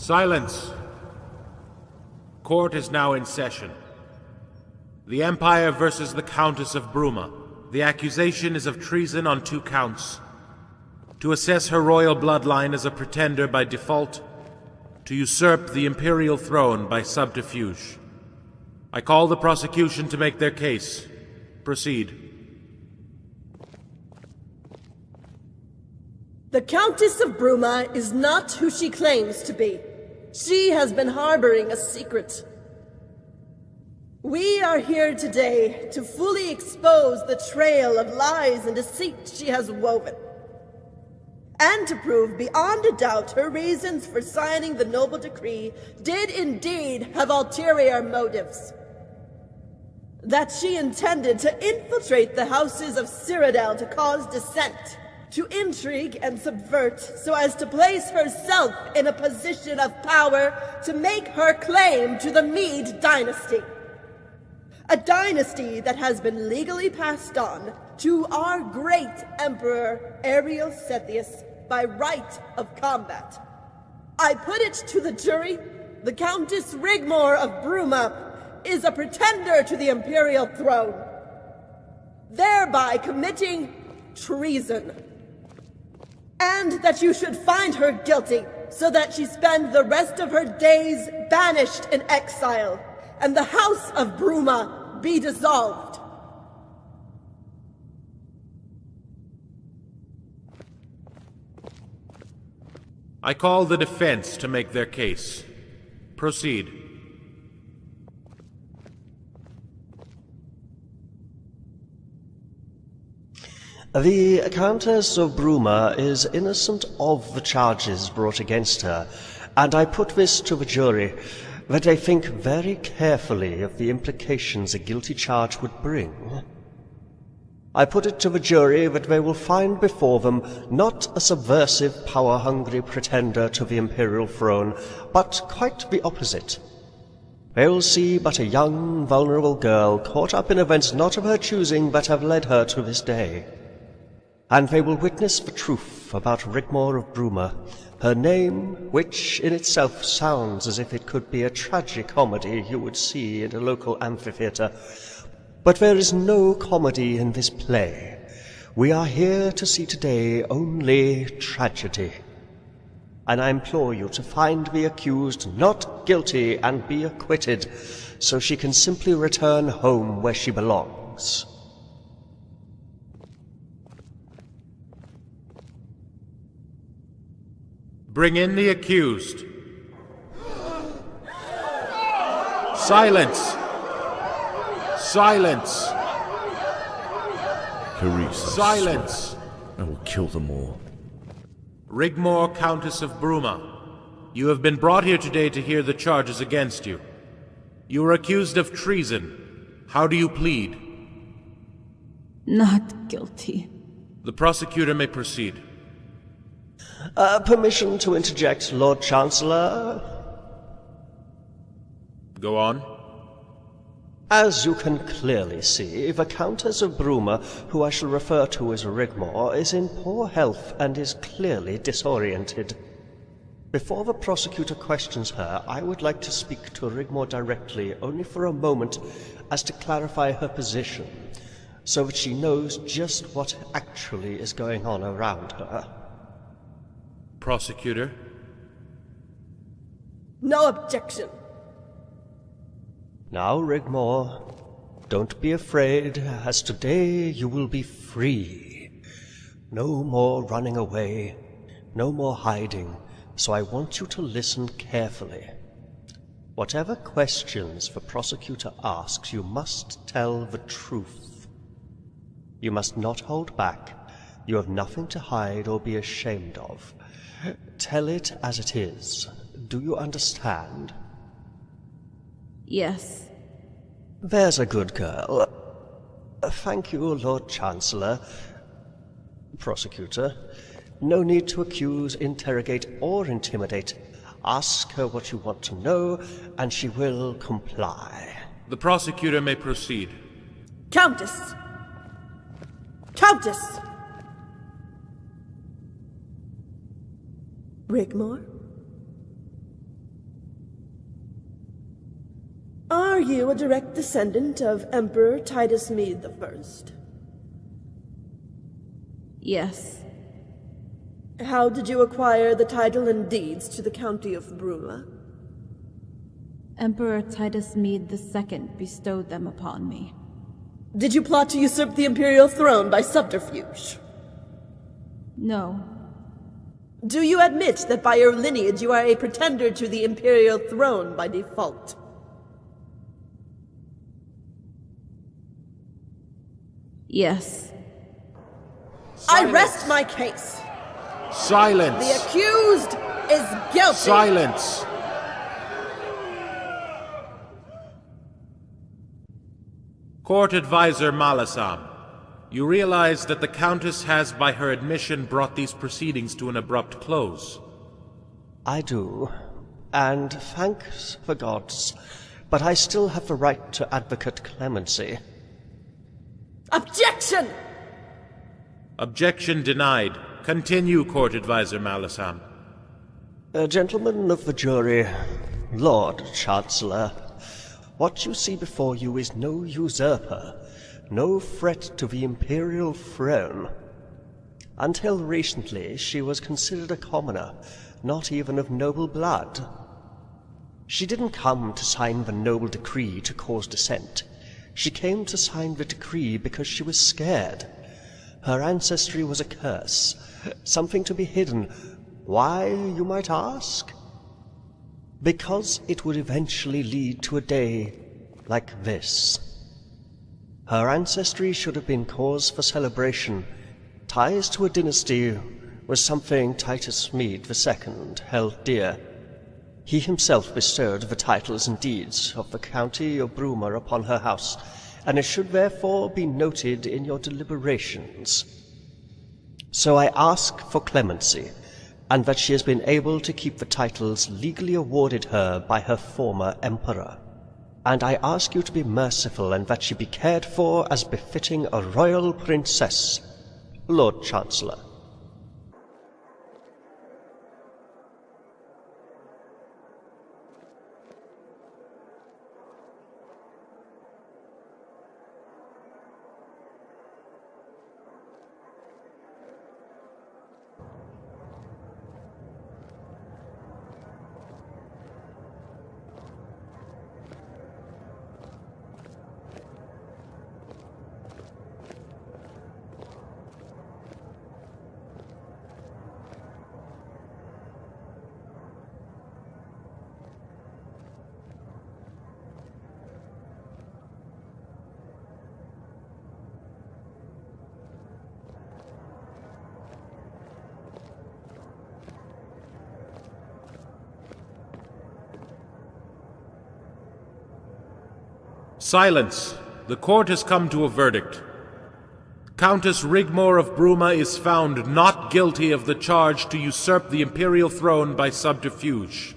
Silence. Court is now in session. The Empire versus the Countess of Bruma. The accusation is of treason on 2 counts. To assess her royal bloodline as a pretender by default, to usurp the imperial throne by subterfuge. I call the prosecution to make their case. Proceed. The Countess of Bruma is not who she claims to be. She has been harboring a secret. We are here today to fully expose the trail of lies and deceit she has woven, and to prove beyond a doubt her reasons for signing the noble decree did indeed have ulterior motives. That she intended to infiltrate the houses of Cyrodiil to cause dissent, to intrigue and subvert so as to place herself in a position of power to make her claim to the Mede dynasty. A dynasty that has been legally passed on to our great Emperor Ariel Sethius by right of combat. I put it to the jury, the Countess Rigmor of Bruma is a pretender to the imperial throne, thereby committing treason. And that you should find her guilty, so that she spend the rest of her days banished in exile, and the House of Bruma be dissolved. I call the defense to make their case. Proceed. The Countess of Bruma is innocent of the charges brought against her, and I put this to the jury, that they think very carefully of the implications a guilty charge would bring. I put it to the jury that they will find before them not a subversive, power-hungry pretender to the imperial throne, but quite the opposite. They will see but a young, vulnerable girl caught up in events not of her choosing that have led her to this day. And they will witness the truth about Rigmor of Bruma, her name, which in itself sounds as if it could be a tragicomedy you would see in a local amphitheatre. But there is no comedy in this play. We are here to see today only tragedy. And I implore you to find the accused not guilty and be acquitted, so she can simply return home where she belongs. Bring in the accused. Silence! Silence! Carissa, Silence! I will kill them all. Rigmor, Countess of Bruma, you have been brought here today to hear the charges against you. You are accused of treason. How do you plead? Not guilty. The prosecutor may proceed. Permission to interject, Lord Chancellor? Go on. As you can clearly see, the Countess of Bruma, who I shall refer to as Rigmore, is in poor health and is clearly disoriented. Before the prosecutor questions her, I would like to speak to Rigmore directly, only for a moment, as to clarify her position, so that she knows just what actually is going on around her. Prosecutor? No objection. Now, Rigmore, don't be afraid, as today you will be free. No more running away, no more hiding, so I want you to listen carefully. Whatever questions the prosecutor asks, you must tell the truth. You must not hold back. You have nothing to hide or be ashamed of. Tell it as it is. Do you understand? Yes. There's a good girl. Thank you, Lord Chancellor. Prosecutor, no need to accuse, interrogate, or intimidate. Ask her what you want to know, and she will comply. The prosecutor may proceed. Countess! Countess! Rigmor? you a direct descendant of Emperor Titus Mede I? Yes. How did you acquire the title and deeds to the County of Bruma? Emperor Titus Mede II bestowed them upon me. Did you plot to usurp the imperial throne by subterfuge? No. Do you admit that by your lineage you are a pretender to the imperial throne by default? Yes. I rest my case. Silence! The accused is guilty. Silence! Court Advisor Malasam, you realize that the Countess has, by her admission, brought these proceedings to an abrupt close. I do, and thanks the gods, but I still have the right to advocate clemency. Objection! Objection denied. Continue, Court Advisor Malasam. Gentlemen of the jury, Lord Chancellor, what you see before you is no usurper, no threat to the imperial throne. Until recently, she was considered a commoner, not even of noble blood. She didn't come to sign the noble decree to cause dissent. She came to sign the decree because she was scared. Her ancestry was a curse, something to be hidden. Why, you might ask? Because it would eventually lead to a day like this. Her ancestry should have been cause for celebration. Ties to a dynasty was something Titus Mede II held dear. He himself bestowed the titles and deeds of the County of Bruma upon her house, and it should therefore be noted in your deliberations. So I ask for clemency, and that she has been able to keep the titles legally awarded her by her former emperor. And I ask you to be merciful, and that she be cared for as befitting a royal princess, Lord Chancellor. Silence! The court has come to a verdict. Countess Rigmor of Bruma is found not guilty of the charge to usurp the imperial throne by subterfuge.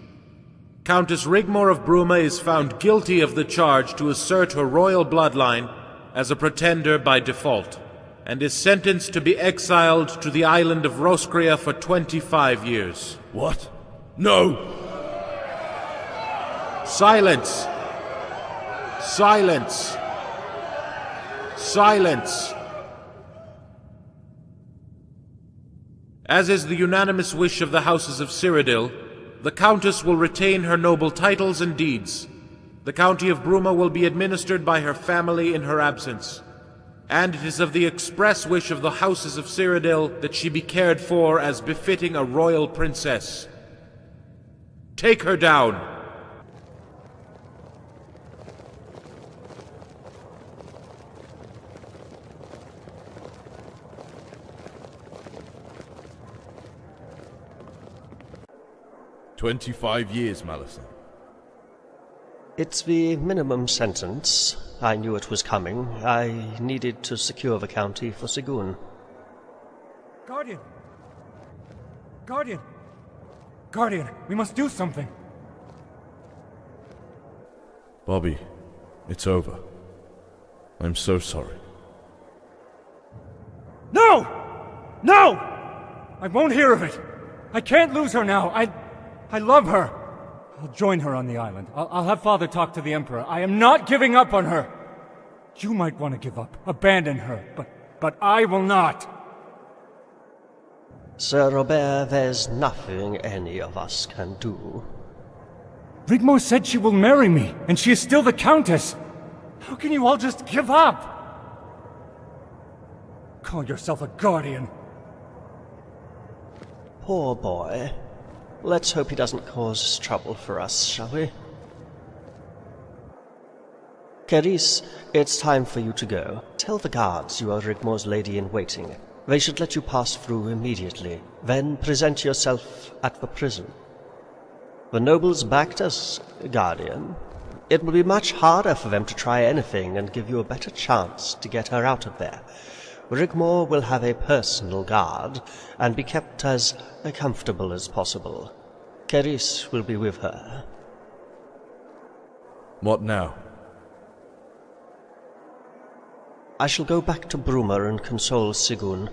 Countess Rigmor of Bruma is found guilty of the charge to assert her royal bloodline as a pretender by default, and is sentenced to be exiled to the island of Roskria for 25 years. What? No! Silence! Silence! Silence! As is the unanimous wish of the houses of Cyrodiil, the Countess will retain her noble titles and deeds. The County of Bruma will be administered by her family in her absence. And it is of the express wish of the houses of Cyrodiil that she be cared for as befitting a royal princess. Take her down! "25 years, Malasam." It's the minimum sentence. I knew it was coming. I needed to secure the county for Sigun. Guardian! Guardian! Guardian, we must do something! Bobby, it's over. I'm so sorry. No! No! I won't hear of it! I can't lose her now. I love her. I'll join her on the island. I'll have Father talk to the Emperor. I am not giving up on her! You might want to give up, abandon her, but I will not! Sir Robert, there's nothing any of us can do. Rigmor said she will marry me, and she is still the Countess! How can you all just give up? Call yourself a guardian. Poor boy. Let's hope he doesn't cause trouble for us, shall we? Carice, it's time for you to go. Tell the guards you are Rigmor's lady-in-waiting. They should let you pass through immediately. Then present yourself at the prison. The nobles backed us, Guardian. It will be much harder for them to try anything and give you a better chance to get her out of there. Rigmor will have a personal guard and be kept as comfortable as possible. Carice will be with her. What now? I shall go back to Bruma and console Sigun.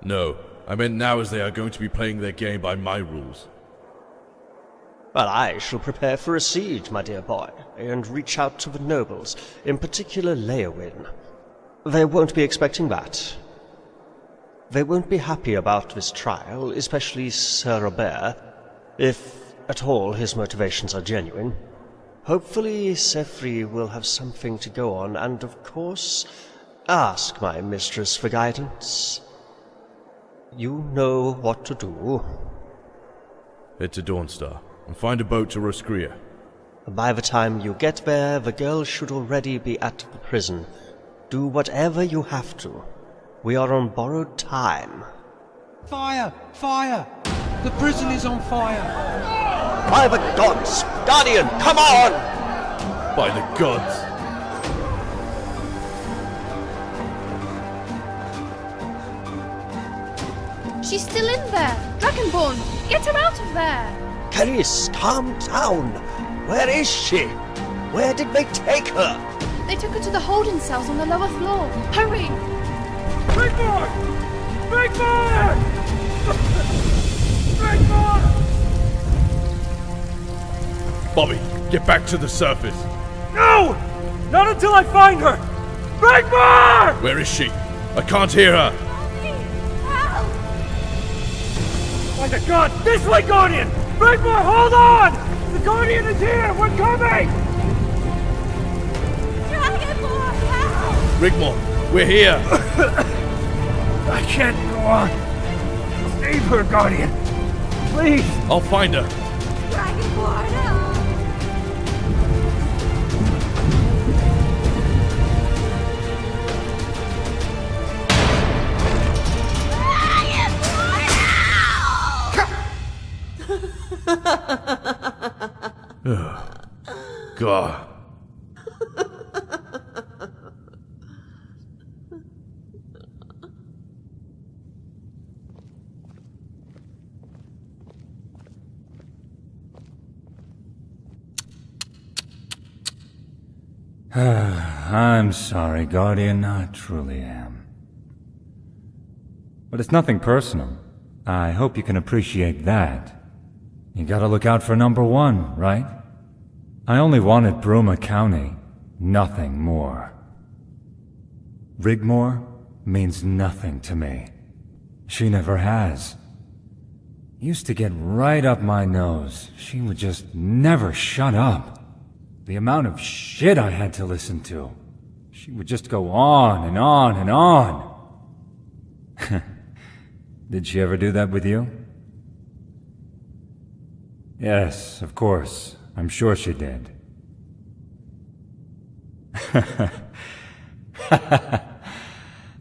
No, I meant now as they are going to be playing their game by my rules. Well, I shall prepare for a siege, my dear boy, and reach out to the nobles, in particular Leowyn. They won't be expecting that. They won't be happy about this trial, especially Sir Robert, if at all his motivations are genuine. Hopefully Sefri will have something to go on, and of course, ask my mistress for guidance. You know what to do. Head to Dawnstar, and find a boat to Roscrea. By the time you get there, the girl should already be at the prison. Do whatever you have to. We are on borrowed time. Fire! Fire! The prison is on fire! By the gods! Guardian, come on! By the gods! She's still in there! Dragonborn! Get her out of there! Carice, calm down! Where is she? Where did they take her? They took her to the holding cells on the lower floor. Hurry! Rigmor! Rigmor! Rigmor! Bobby, get back to the surface! No! Not until I find her! Rigmor! Where is she? I can't hear her! Help! By the god! This way, Guardian! Rigmor, hold on! The Guardian is here! We're coming! Dragonborn, help! Rigmor, we're here! I can't go on. Save her, Guardian. Please! I'll find her! Dragonborn, help! God. I'm sorry, Guardian. I truly am. But it's nothing personal. I hope you can appreciate that. You gotta look out for number one, right? I only wanted Bruma County, nothing more. Rigmor means nothing to me. She never has. Used to get right up my nose. She would just never shut up. The amount of shit I had to listen to. She would just go on and on and on. Did she ever do that with you? Yes, of course. I'm sure she did.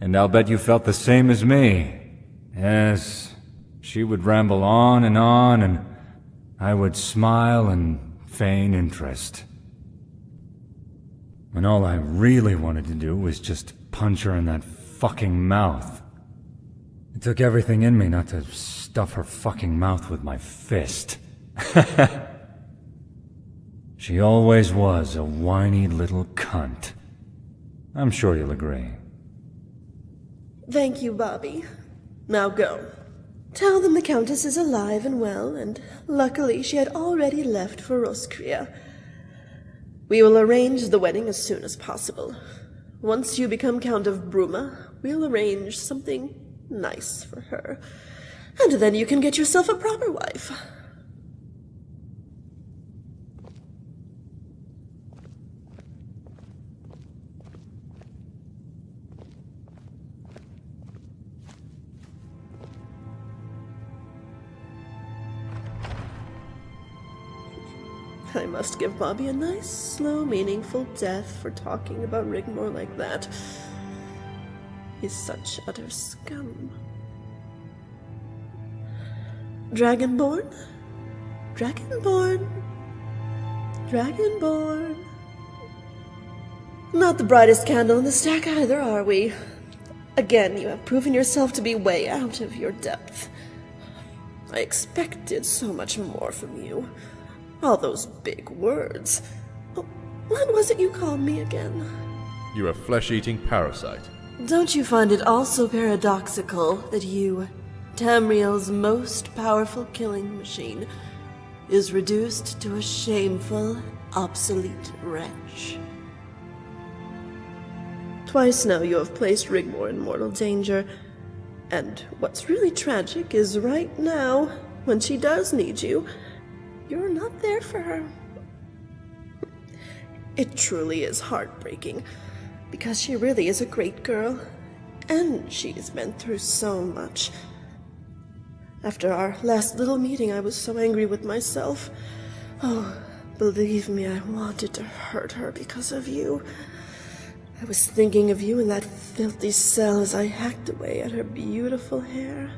And I'll bet you felt the same as me. Yes, she would ramble on, and I would smile and feign interest. When all I really wanted to do was just punch her in that fucking mouth. It took everything in me not to stuff her fucking mouth with my fist. She always was a whiny little cunt. I'm sure you'll agree. Thank you, Bobby. Now go. Tell them the Countess is alive and well, and luckily she had already left for Roskria. We will arrange the wedding as soon as possible. Once you become Count of Bruma, we'll arrange something nice for her. And then you can get yourself a proper wife. I must give Bobby a nice, slow, meaningful death for talking about Rigmor like that. He's such utter scum. Dragonborn? Dragonborn? Dragonborn? Not the brightest candle in the stack either, are we? Again, you have proven yourself to be way out of your depth. I expected so much more from you. All those big words. What was it you called me again? You're a flesh-eating parasite. Don't you find it also paradoxical that you, Tamriel's most powerful killing machine, is reduced to a shameful, obsolete wretch? Twice now you have placed Rigmor in mortal danger, and what's really tragic is right now, when she does need you, you're not there for her. It truly is heartbreaking, because she really is a great girl, and she's been through so much. After our last little meeting, I was so angry with myself. Oh, believe me, I wanted to hurt her because of you. I was thinking of you in that filthy cell as I hacked away at her beautiful hair.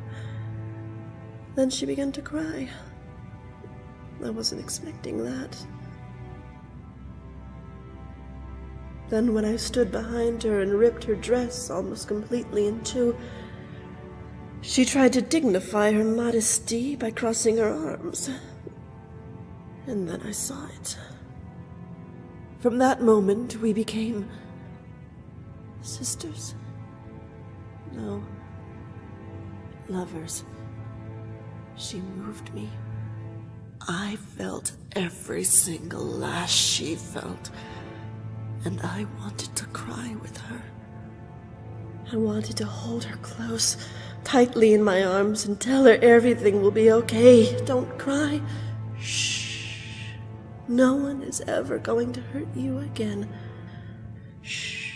Then she began to cry. I wasn't expecting that. Then when I stood behind her and ripped her dress almost completely in two, she tried to dignify her modesty by crossing her arms. And then I saw it. From that moment, we became sisters. No, lovers. She moved me. I felt every single lash she felt, and I wanted to cry with her. I wanted to hold her close, tightly in my arms, and tell her everything will be okay. Don't cry. Shh. No one is ever going to hurt you again. Shh.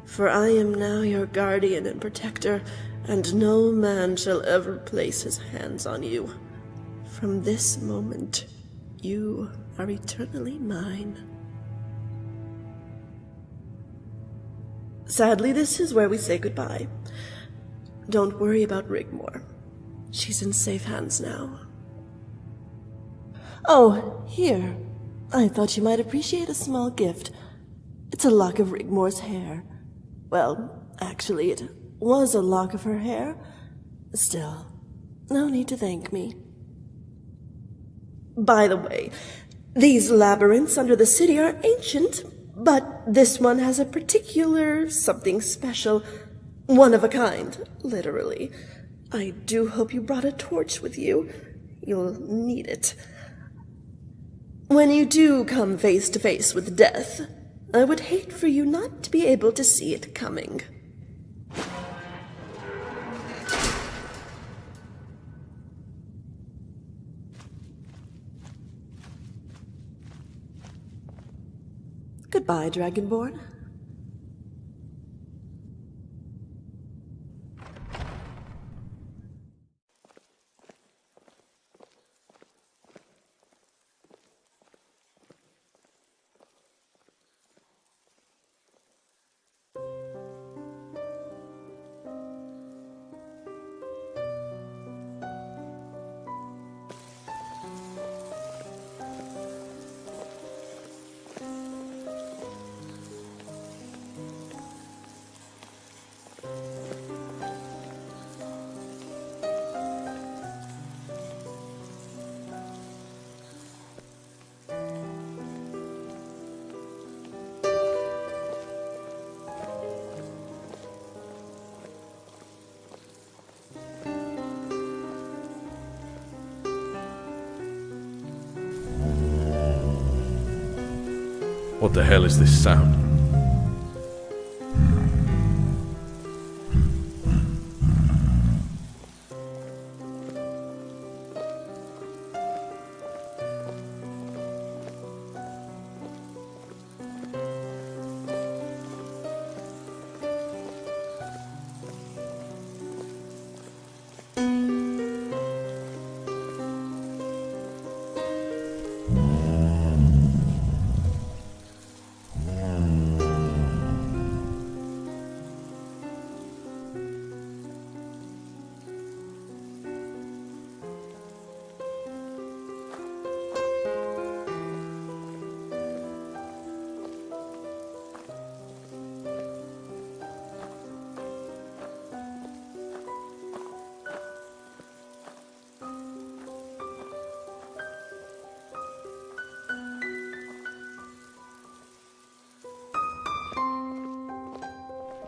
For I am now your guardian and protector, and no man shall ever place his hands on you. From this moment, you are eternally mine. Sadly, this is where we say goodbye. Don't worry about Rigmor. She's in safe hands now. Oh, here. I thought you might appreciate a small gift. It's a lock of Rigmor's hair. Well, actually, it was a lock of her hair. Still, no need to thank me. By the way, these labyrinths under the city are ancient, but this one has a particular something special, one of a kind, literally. I do hope you brought a torch with you. You'll need it. When you do come face to face with death, I would hate for you not to be able to see it coming. Goodbye, Dragonborn. What the hell is this sound?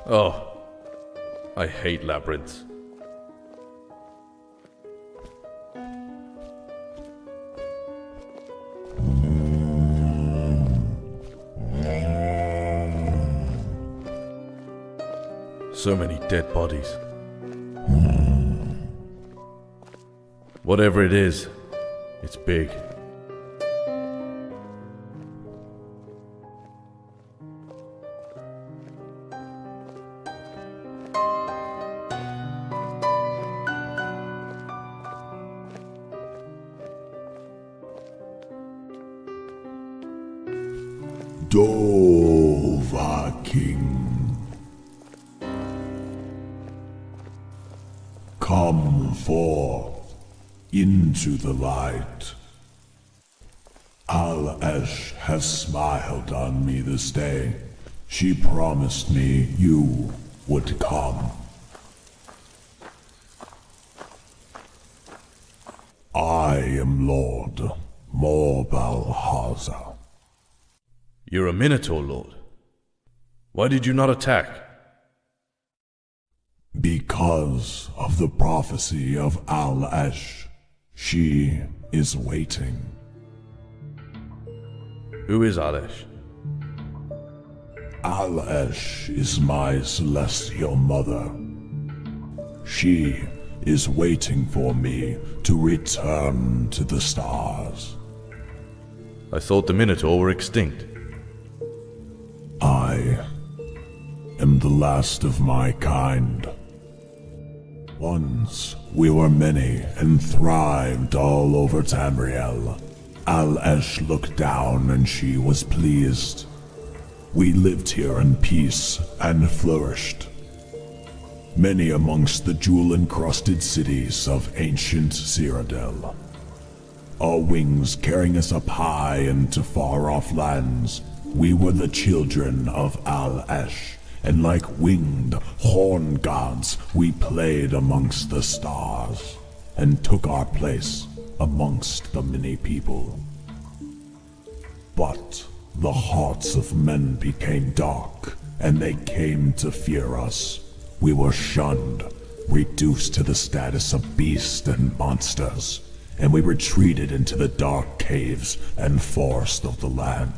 Oh, I hate labyrinths. So many dead bodies. Whatever it is, it's big. Dova King, come forth into the light. Al-Esh has smiled on me this day. She promised me you would come. I am Lord Balhaza. You're a Minotaur, Lord. Why did you not attack? Because of the prophecy of Al-Esh. She is waiting. Who is Al-Esh? Al-Esh is my celestial mother. She is waiting for me to return to the stars. I thought the Minotaur were extinct. I am the last of my kind. Once we were many and thrived all over Tamriel. Al-Esh looked down and she was pleased. We lived here in peace and flourished. Many amongst the jewel-encrusted cities of ancient Cyrodiil. Our wings carrying us up high into far-off lands. We were the children of Al-Esh, and like winged horn gods, we played amongst the stars, and took our place amongst the many people. But the hearts of men became dark, and they came to fear us. We were shunned, reduced to the status of beasts and monsters, and we retreated into the dark caves and forest of the land.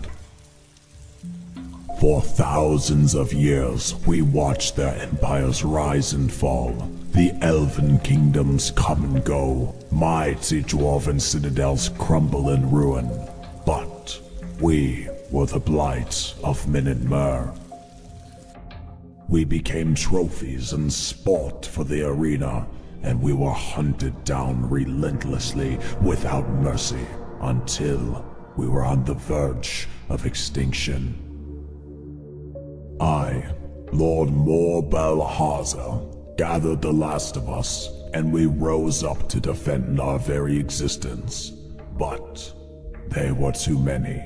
For thousands of years, we watched their empires rise and fall, the elven kingdoms come and go, mighty dwarven citadels crumble in ruin. But we were the blight of Min and Mer. We became trophies and sport for the arena, and we were hunted down relentlessly without mercy until we were on the verge of extinction. I, Lord Balhaza, gathered the last of us, and we rose up to defend our very existence. But they were too many.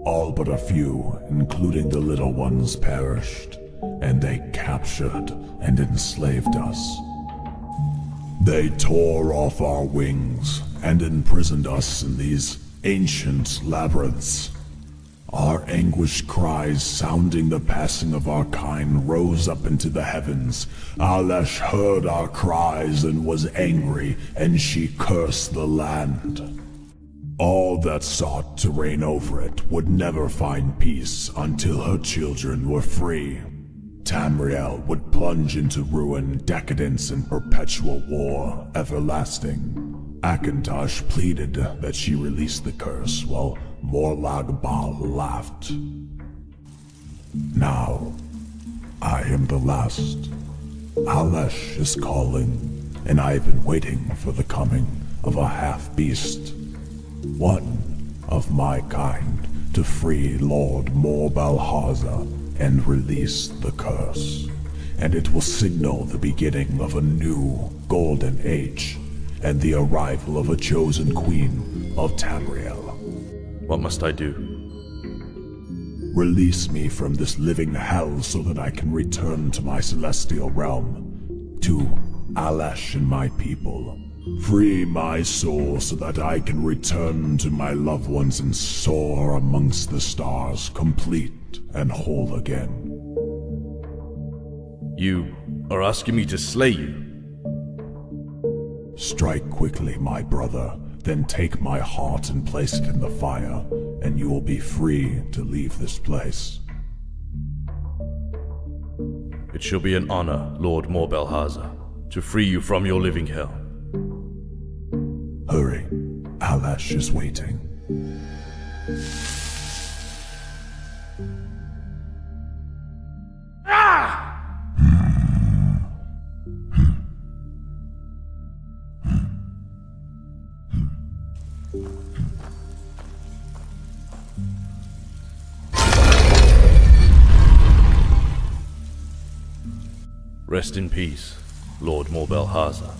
All but a few, including the little ones, perished, and they captured and enslaved us. They tore off our wings and imprisoned us in these ancient labyrinths. Our anguished cries sounding the passing of our kind rose up into the heavens. Al-Esh heard our cries and was angry, and she cursed the land. All that sought to reign over it would never find peace until her children were free. Tamriel would plunge into ruin, decadence, and perpetual war, everlasting. Akantosh pleaded that she release the curse, while Morlagbal laughed. Now, I am the last. Alesh is calling, and I have been waiting for the coming of a half-beast. One of my kind, to free Lord Morbalhaza and release the curse. And it will signal the beginning of a new golden age, and the arrival of a chosen queen of Tamriel. What must I do? Release me from this living hell so that I can return to my celestial realm, to Alesh and my people. Free my soul so that I can return to my loved ones and soar amongst the stars, complete and whole again. You are asking me to slay you? Strike quickly, my brother, then take my heart and place it in the fire, and you will be free to leave this place. It shall be an honor, Lord Morbalhaza, to free you from your living hell. Hurry, Alesh is waiting. Rest in peace, Lord Morbalhaza.